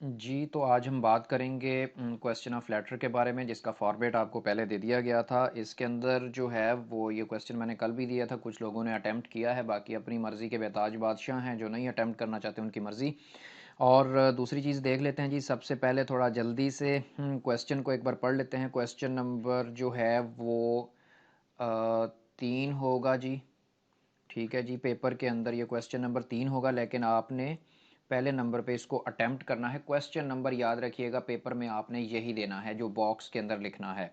जी, तो आज हम बात करेंगे क्वेश्चन ऑफ लेटर के बारे में, जिसका फॉर्मेट आपको पहले दे दिया गया था। इसके अंदर जो है वो ये क्वेश्चन मैंने कल भी दिया था, कुछ लोगों ने अटेम्प्ट किया है, बाकी अपनी मर्ज़ी के बेताज बादशाह हैं, जो नहीं अटेम्प्ट करना चाहते उनकी मर्ज़ी। और दूसरी चीज़ देख लेते हैं जी, सबसे पहले थोड़ा जल्दी से क्वेश्चन को एक बार पढ़ लेते हैं। क्वेश्चन नंबर जो है वो 3 होगा जी। ठीक है जी, पेपर के अंदर ये क्वेश्चन नंबर 3 होगा, लेकिन आपने पहले नंबर पे इसको अटेम्प्ट करना है। क्वेश्चन नंबर याद रखिएगा, पेपर में आपने यही देना है जो बॉक्स के अंदर लिखना है।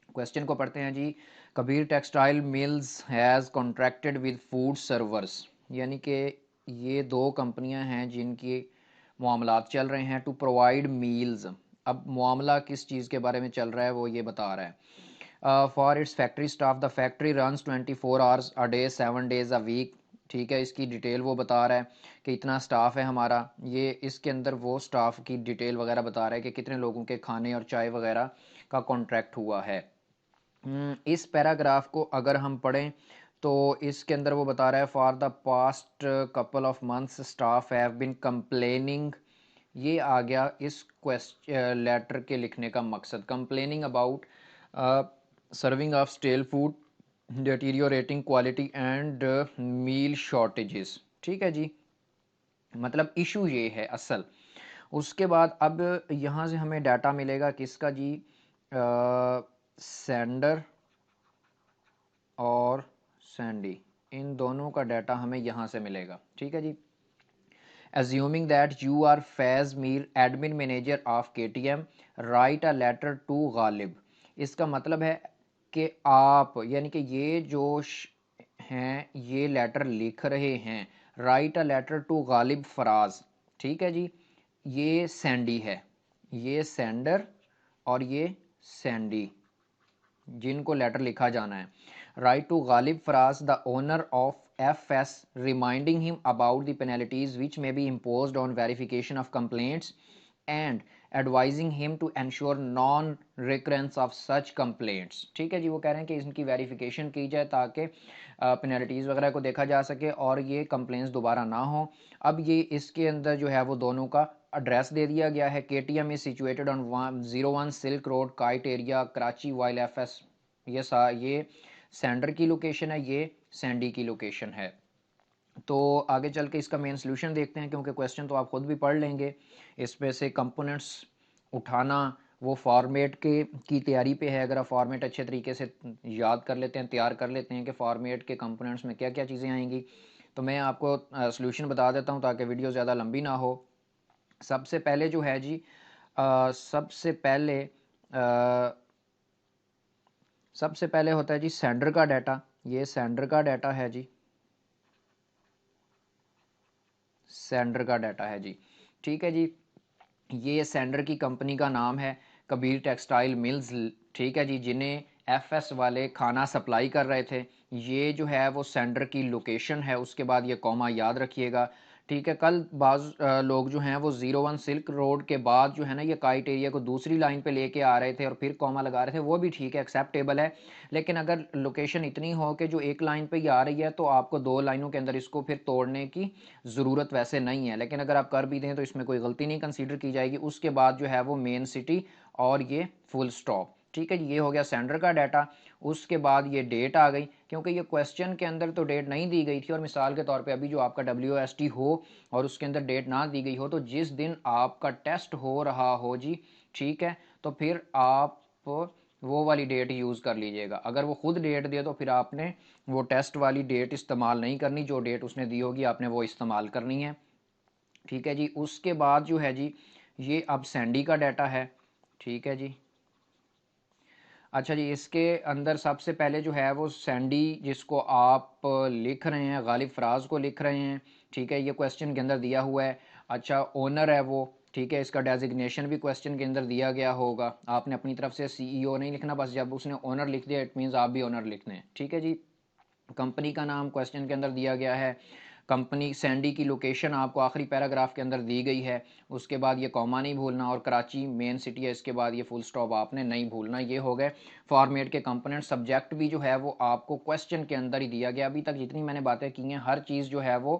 क्वेश्चन को पढ़ते हैं जी। Kabir textile mills has contracted with food servers, यानी कि ये दो कंपनियां हैं जिनकी मामलात चल रहे हैं टू प्रोवाइड मील्स। अब मामला किस चीज़ के बारे में चल रहा है वो ये बता रहा है। For its factory staff the factory runs 24 hours a day 7 days a week. ठीक है, इसकी डिटेल वो बता रहा है कि इतना स्टाफ है हमारा। ये इसके अंदर वो स्टाफ की डिटेल वगैरह बता रहा है कि कितने लोगों के खाने और चाय वगैरह का कॉन्ट्रैक्ट हुआ है। इस पैराग्राफ को अगर हम पढ़ें तो इसके अंदर वो बता रहा है for the past couple of months staff have been complaining. ये आ गया इस क्वेश्चन लेटर के लिखने का मकसद, complaining about serving of stale food, deteriorating quality and meal shortages. ठीक है जी, मतलब इशू ये है असल। उसके बाद अब यहाँ से हमें डाटा मिलेगा किसका जी, सेंडर और सैंडी, इन दोनों का डाटा हमें यहाँ से मिलेगा। ठीक है जी। Assuming that you are Faiz Mir, admin manager of KTM, write a letter to Ghalib. इसका मतलब है कि आप, यानी कि ये जो हैं ये लेटर लिख रहे हैं। Write a letter to Ghalib Faraz. ठीक है जी, ये सैंडी है, ये सेंडर और ये सैंडी, जिनको लेटर लिखा जाना है। Write to Ghalib Faraz the owner of FS, reminding him about the penalties which may be imposed on verification of complaints and advising him to ensure non recurrence of such complaints। ठीक है जी, वो कह रहे हैं कि इनकी वेरिफिकेशन की जाए ताकि पेनल्टीज़ वगैरह को देखा जा सके और ये कंप्लेंट्स दोबारा ना हो। अब ये इसके अंदर जो है वो दोनों का एड्रेस दे दिया गया है। KTM is situated on 01 silk road kite area Karachi, while FS ये सेंडर की लोकेशन है, ये सैंडी की लोकेशन है। तो आगे चल के इसका मेन सोल्यूशन देखते हैं, क्योंकि क्वेश्चन तो आप खुद भी पढ़ लेंगे। इसमें से कंपोनेंट्स उठाना वो फॉर्मेट के की तैयारी पे है। अगर आप फॉर्मेट अच्छे तरीके से याद कर लेते हैं, तैयार कर लेते हैं कि फॉर्मेट के कंपोनेंट्स में क्या क्या चीज़ें आएंगी, तो मैं आपको सोल्यूशन बता देता हूँ ताकि वीडियो ज़्यादा लंबी ना हो। सबसे पहले जो है जी, सबसे पहले होता है जी सेंडर का डाटा। ये सेंडर का डाटा है जी, सेंडर का डाटा है जी। ठीक है जी, ये सेंडर की कंपनी का नाम है कबीर टेक्सटाइल मिल्स। ठीक है जी, जिन्हें FS वाले खाना सप्लाई कर रहे थे। ये जो है वो सेंडर की लोकेशन है। उसके बाद ये कॉमा याद रखिएगा। ठीक है, कल बाज लोग जो हैं वो 01 सिल्क रोड के बाद जो है ना ये काइट एरिया को दूसरी लाइन पे लेके आ रहे थे और फिर कॉमा लगा रहे थे, वो भी ठीक है, एक्सेप्टेबल है। लेकिन अगर लोकेशन इतनी हो कि जो एक लाइन पे ही आ रही है तो आपको दो लाइनों के अंदर इसको फिर तोड़ने की ज़रूरत वैसे नहीं है। लेकिन अगर आप कर भी दें तो इसमें कोई गलती नहीं कंसीडर की जाएगी। उसके बाद जो है वो मेन सिटी और ये फुल स्टॉप। ठीक है जी, ये हो गया सेंडर का डाटा। उसके बाद ये डेट आ गई, क्योंकि ये क्वेश्चन के अंदर तो डेट नहीं दी गई थी। और मिसाल के तौर पे अभी जो आपका WST हो और उसके अंदर डेट ना दी गई हो, तो जिस दिन आपका टेस्ट हो रहा हो जी, ठीक है, तो फिर आप वो वाली डेट यूज़ कर लीजिएगा। अगर वो खुद डेट दे तो फिर आपने वो टेस्ट वाली डेट इस्तेमाल नहीं करनी, जो डेट उसने दी होगी आपने वो इस्तेमाल करनी है। ठीक है जी, उसके बाद जो है जी ये अब सैंडी का डाटा है। ठीक है जी। अच्छा जी, इसके अंदर सबसे पहले जो है वो सैंडी, जिसको आप लिख रहे हैं, गालिब फराज को लिख रहे हैं। ठीक है, ये क्वेश्चन के अंदर दिया हुआ है। अच्छा, ओनर है वो। ठीक है, इसका डेजिग्नेशन भी क्वेश्चन के अंदर दिया गया होगा। आपने अपनी तरफ से CEO नहीं लिखना, बस जब उसने ओनर लिख दिया इट मीन्स आप भी ओनर लिख दें। ठीक है जी। कंपनी का नाम क्वेश्चन के अंदर दिया गया है। कंपनी सैंडी की लोकेशन आपको आखिरी पैराग्राफ के अंदर दी गई है। उसके बाद ये कॉमा नहीं भूलना, और कराची मेन सिटी है, इसके बाद ये फुल स्टॉप आपने नहीं भूलना। ये हो गए फॉर्मेट के कंपोनेंट। सब्जेक्ट भी जो है वो आपको क्वेश्चन के अंदर ही दिया गया। अभी तक जितनी मैंने बातें की हैं हर चीज़ जो है वो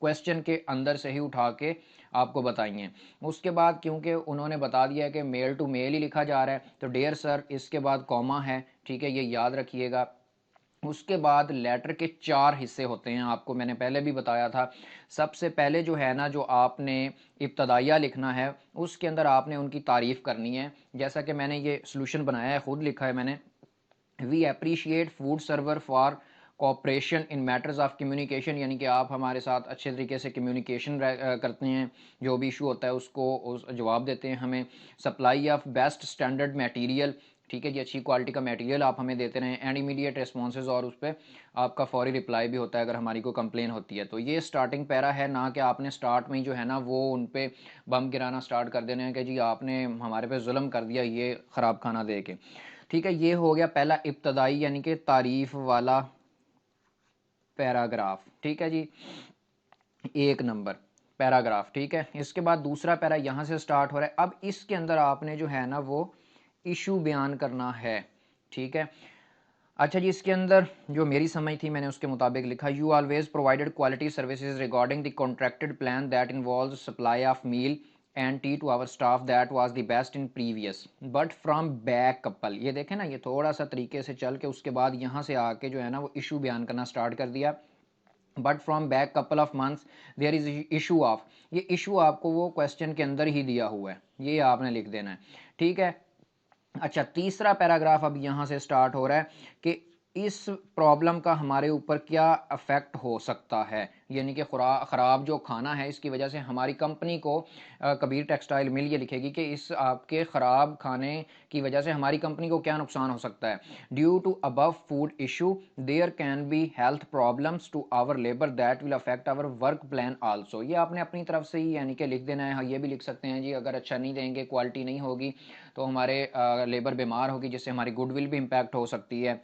क्वेश्चन के अंदर से ही उठा के आपको बताइए। उसके बाद क्योंकि उन्होंने बता दिया है कि मेल टू मेल ही लिखा जा रहा है, तो डियर सर इसके बाद कॉमा है, ठीक है, ये याद रखिएगा। उसके बाद लेटर के 4 हिस्से होते हैं, आपको मैंने पहले भी बताया था। सबसे पहले जो है ना, जो आपने इब्तदाइया लिखना है, उसके अंदर आपने उनकी तारीफ़ करनी है। जैसा कि मैंने ये सॉल्यूशन बनाया है, खुद लिखा है मैंने। We appreciate food server for cooperation in matters of communication, यानी कि आप हमारे साथ अच्छे तरीके से कम्युनिकेशन करते हैं, जो भी इशू होता है उसको जवाब देते हैं हमें। Supply of best standard material, ठीक है जी, अच्छी क्वालिटी का मटेरियल आप हमें देते रहें। एंड इमीडिएट रिस्पॉन्सेज, और उस पर आपका फौरी रिप्लाई भी होता है अगर हमारी कोई कंप्लेन होती है। तो ये स्टार्टिंग पैरा है, ना कि आपने स्टार्ट में ही जो है ना वो उन पर बम गिराना स्टार्ट कर देने हैं कि जी आपने हमारे पे जुल्म कर दिया ये ख़राब खाना दे के। ठीक है, ये हो गया पहला इब्तदाई यानी कि तारीफ वाला पैराग्राफ। ठीक है जी, 1 नंबर पैराग्राफ। ठीक है, इसके बाद दूसरा पैरा यहाँ से स्टार्ट हो रहा है। अब इसके अंदर आपने जो है ना वो इशू बयान करना है। ठीक है, अच्छा जी, इसके अंदर जो मेरी समझ थी मैंने उसके मुताबिक लिखा, you always provided quality services regarding the contracted plan that involve supply of meal and tea to our staff that was the best in previous but from back couple. ये देखें ना, ये थोड़ा सा तरीके से चल के उसके बाद यहाँ से आके जो है ना वो इशू बयान करना स्टार्ट कर दिया। But from back couple of months there is issue of, ये इशू आपको वो क्वेश्चन के अंदर ही दिया हुआ है, ये आपने लिख देना है। ठीक है, अच्छा, तीसरा पैराग्राफ अब यहाँ से स्टार्ट हो रहा है कि इस प्रॉब्लम का हमारे ऊपर क्या अफेक्ट हो सकता है, यानी कि ख़राब जो खाना है इसकी वजह से हमारी कंपनी को, कबीर टेक्सटाइल मिल ये लिखेगी कि इस आपके ख़राब खाने की वजह से हमारी कंपनी को क्या नुकसान हो सकता है। Due to above food issue there can be health problems to our labour that will affect our work plan also. ये आपने अपनी तरफ से ही यानी कि लिख देना है। हाँ, ये भी लिख सकते हैं जी, अगर अच्छा नहीं देंगे, क्वालिटी नहीं होगी तो हमारे लेबर बीमार होगी, जिससे हमारी गुडविल भी इम्पैक्ट हो सकती है।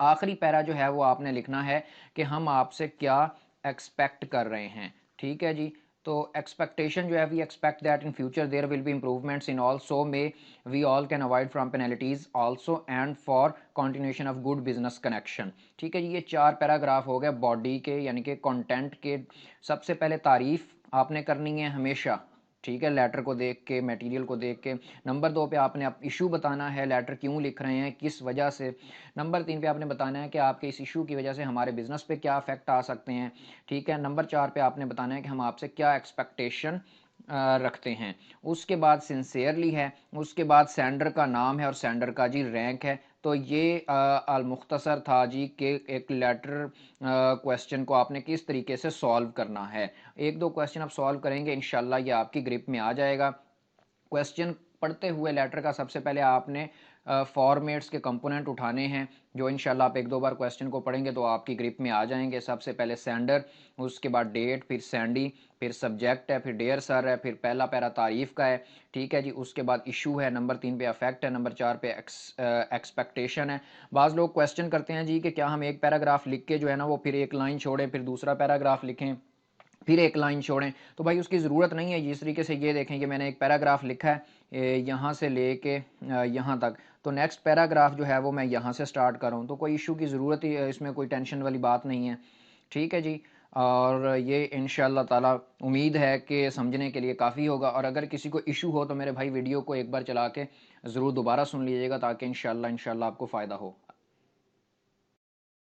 आखिरी पैरा जो है वो आपने लिखना है कि हम आपसे क्या एक्सपेक्ट कर रहे हैं। ठीक है जी, तो एक्सपेक्टेशन जो है, we expect that in future there will be improvements in all so may we all can avoid from penalties also and for continuation of good business connection. ठीक है जी, ये 4 पैराग्राफ हो गए बॉडी के यानी कि कंटेंट के। सबसे पहले तारीफ आपने करनी है हमेशा, ठीक है, लेटर को देख के, मटेरियल को देख के। नंबर 2 पे आपने इशू बताना है, लेटर क्यों लिख रहे हैं, किस वजह से। नंबर 3 पे आपने बताना है कि आपके इस इशू की वजह से हमारे बिजनेस पे क्या अफेक्ट आ सकते हैं। ठीक है, नंबर 4 पे आपने बताना है कि हम आपसे क्या एक्सपेक्टेशन रखते हैं। उसके बाद सिंसेयरली है, उसके बाद सेंडर का नाम है और सेंडर का जी रैंक है। तो ये अल मुख्तसर था जी कि एक लेटर क्वेश्चन को आपने किस तरीके से सॉल्व करना है। 1-2 क्वेश्चन आप सॉल्व करेंगे, इंशाल्लाह ये आपकी ग्रिप में आ जाएगा। क्वेश्चन पढ़ते हुए लेटर का सबसे पहले आपने फॉर्मेट्स के कंपोनेंट उठाने हैं, जो इंशाल्लाह आप 1-2 बार क्वेश्चन को पढ़ेंगे तो आपकी ग्रिप में आ जाएंगे। सबसे पहले सेंडर, उसके बाद डेट, फिर सैंडी, फिर सब्जेक्ट है, फिर डेयर सर है, फिर पहला पैरा तारीफ का है। ठीक है जी, उसके बाद इशू है, नंबर 3 पे अफेक्ट है, नंबर 4 पे एक्सपेक्टेशन है। बाज़ लोग क्वेश्चन करते हैं जी कि क्या हम एक पैराग्राफ लिख के जो है ना वो फिर एक लाइन छोड़ें, फिर दूसरा पैराग्राफ लिखें, फिर एक लाइन छोड़ें। तो भाई उसकी ज़रूरत नहीं है। जिस तरीके से ये देखें कि मैंने एक पैराग्राफ लिखा है यहाँ से लेके यहाँ तक, तो नेक्स्ट पैराग्राफ जो है वो मैं यहाँ से स्टार्ट कर रहा हूँ, तो कोई इशू की ज़रूरत ही, इसमें कोई टेंशन वाली बात नहीं है। ठीक है जी, और ये इंशाल्लाह ताला उम्मीद है कि समझने के लिए काफ़ी होगा। और अगर किसी को इशू हो तो मेरे भाई वीडियो को एक बार चला के ज़रूर दोबारा सुन लीजिएगा, ताकि इंशाल्लाह आपको फ़ायदा हो।